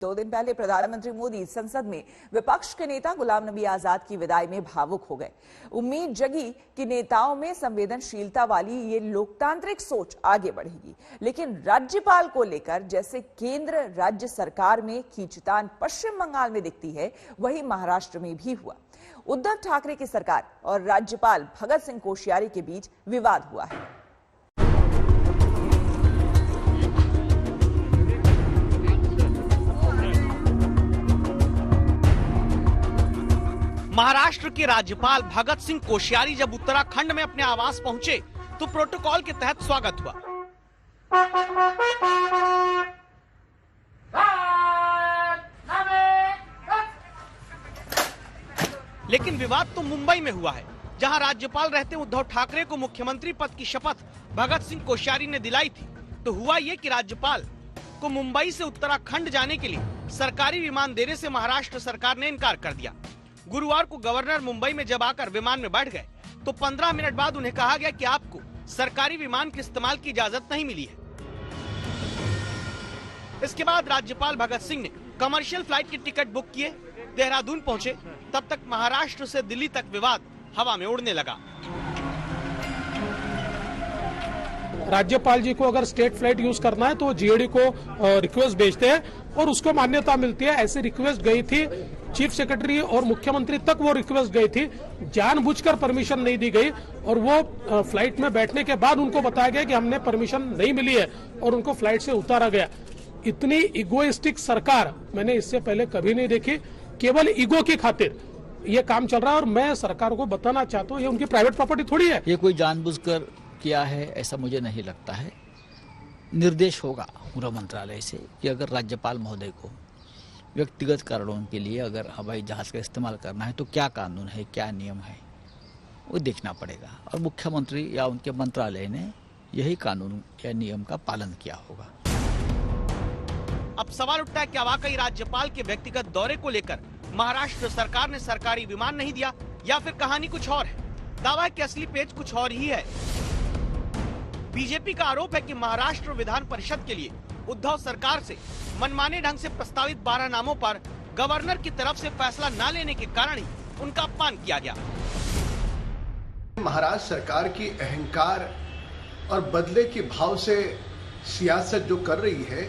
2 दिन पहले प्रधानमंत्री मोदी संसद में विपक्ष के नेता गुलाम नबी आजाद की विदाई में भावुक हो गए। उम्मीद जगी कि नेताओं में संवेदनशीलता वाली ये लोकतांत्रिक सोच आगे बढ़ेगी, लेकिन राज्यपाल को लेकर जैसे केंद्र राज्य सरकार में खींचतान पश्चिम बंगाल में दिखती है, वही महाराष्ट्र में भी हुआ। उद्धव ठाकरे की सरकार और राज्यपाल भगत सिंह कोश्यारी के बीच विवाद हुआ है। महाराष्ट्र के राज्यपाल भगत सिंह कोश्यारी जब उत्तराखंड में अपने आवास पहुंचे तो प्रोटोकॉल के तहत स्वागत हुआ। लेकिन विवाद तो मुंबई में हुआ है, जहां राज्यपाल रहते उद्धव ठाकरे को मुख्यमंत्री पद की शपथ भगत सिंह कोश्यारी ने दिलाई थी। तो हुआ ये कि राज्यपाल को मुंबई से उत्तराखंड जाने के लिए सरकारी विमान देने से महाराष्ट्र सरकार ने इनकार कर दिया। गुरुवार को गवर्नर मुंबई में जब आकर विमान में बैठ गए तो 15 मिनट बाद उन्हें कहा गया कि आपको सरकारी विमान के इस्तेमाल की इजाजत नहीं मिली है। इसके बाद राज्यपाल भगत सिंह ने कमर्शियल फ्लाइट की टिकट बुक किए, देहरादून पहुंचे। तब तक महाराष्ट्र से दिल्ली तक विवाद हवा में उड़ने लगा। राज्यपाल जी को अगर स्टेट फ्लाइट यूज करना है तो जीएडी को रिक्वेस्ट भेजते हैं और उसको मान्यता मिलती है। ऐसी रिक्वेस्ट गई थी चीफ सेक्रेटरी और मुख्यमंत्री तक, वो रिक्वेस्ट गई थी। जानबूझकर परमिशन नहीं दी गई और वो फ्लाइट में बैठने के बाद उनको बताया गया कि हमने परमिशन नहीं मिली है और उनको फ्लाइट से उतारा गया। इतनी इगोइस्टिक सरकार मैंने इससे पहले कभी नहीं देखी। केवल ईगो की खातिर ये काम चल रहा है और मैं सरकार को बताना चाहता हूँ ये उनकी प्राइवेट प्रॉपर्टी थोड़ी है। ये कोई जानबूझकर किया है ऐसा मुझे नहीं लगता है। निर्देश होगा गृह मंत्रालय से कि अगर राज्यपाल महोदय को व्यक्तिगत कारणों के लिए अगर हवाई जहाज का इस्तेमाल करना है तो क्या कानून है, क्या नियम है, वो देखना पड़ेगा। और मुख्यमंत्री या उनके मंत्रालय ने यही कानून या नियम का पालन किया होगा। अब सवाल उठता है कि वाकई राज्यपाल के व्यक्तिगत दौरे को लेकर महाराष्ट्र सरकार ने सरकारी विमान नहीं दिया या फिर कहानी कुछ और है। दावा है कि असली पेच कुछ और ही है। बीजेपी का आरोप है कि महाराष्ट्र विधान परिषद के लिए उद्धव सरकार से मनमाने ढंग से प्रस्तावित 12 नामों पर गवर्नर की तरफ से फैसला न लेने के कारण ही उनका अपमान किया गया। महाराष्ट्र सरकार की अहंकार और बदले के भाव से सियासत जो कर रही है,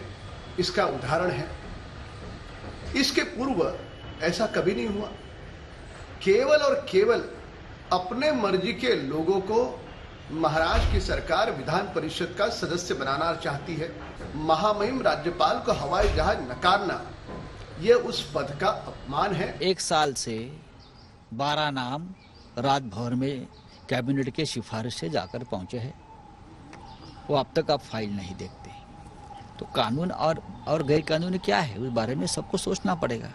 इसका उदाहरण है। इसके पूर्व ऐसा कभी नहीं हुआ। केवल और केवल अपने मर्जी के लोगों को महाराष्ट्र की सरकार विधान परिषद का सदस्य बनाना चाहती है। महामहिम राज्यपाल को हवाई जहाज नकारना, यह उस पद का अपमान है। 1 साल से 12 नाम रात भर में कैबिनेट के सिफारिश से जाकर पहुंचे हैं। वो अब तक आप फाइल नहीं देखते। तो कानून और गैर कानूनी क्या है, उस बारे में सबको सोचना पड़ेगा।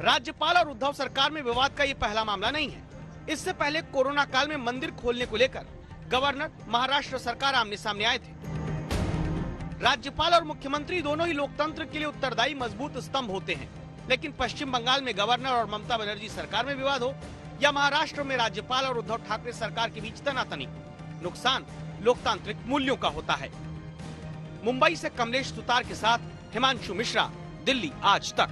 राज्यपाल और उद्धव सरकार में विवाद का ये पहला मामला नहीं है। इससे पहले कोरोना काल में मंदिर खोलने को लेकर गवर्नर, महाराष्ट्र सरकार आमने सामने आए थे। राज्यपाल और मुख्यमंत्री दोनों ही लोकतंत्र के लिए उत्तरदायी मजबूत स्तंभ होते हैं, लेकिन पश्चिम बंगाल में गवर्नर और ममता बनर्जी सरकार में विवाद हो या महाराष्ट्र में राज्यपाल और उद्धव ठाकरे सरकार के बीच तनातनी, नुकसान लोकतांत्रिक मूल्यों का होता है। मुंबई से कमलेश सुतार के साथ हिमांशु मिश्रा, दिल्ली आज तक।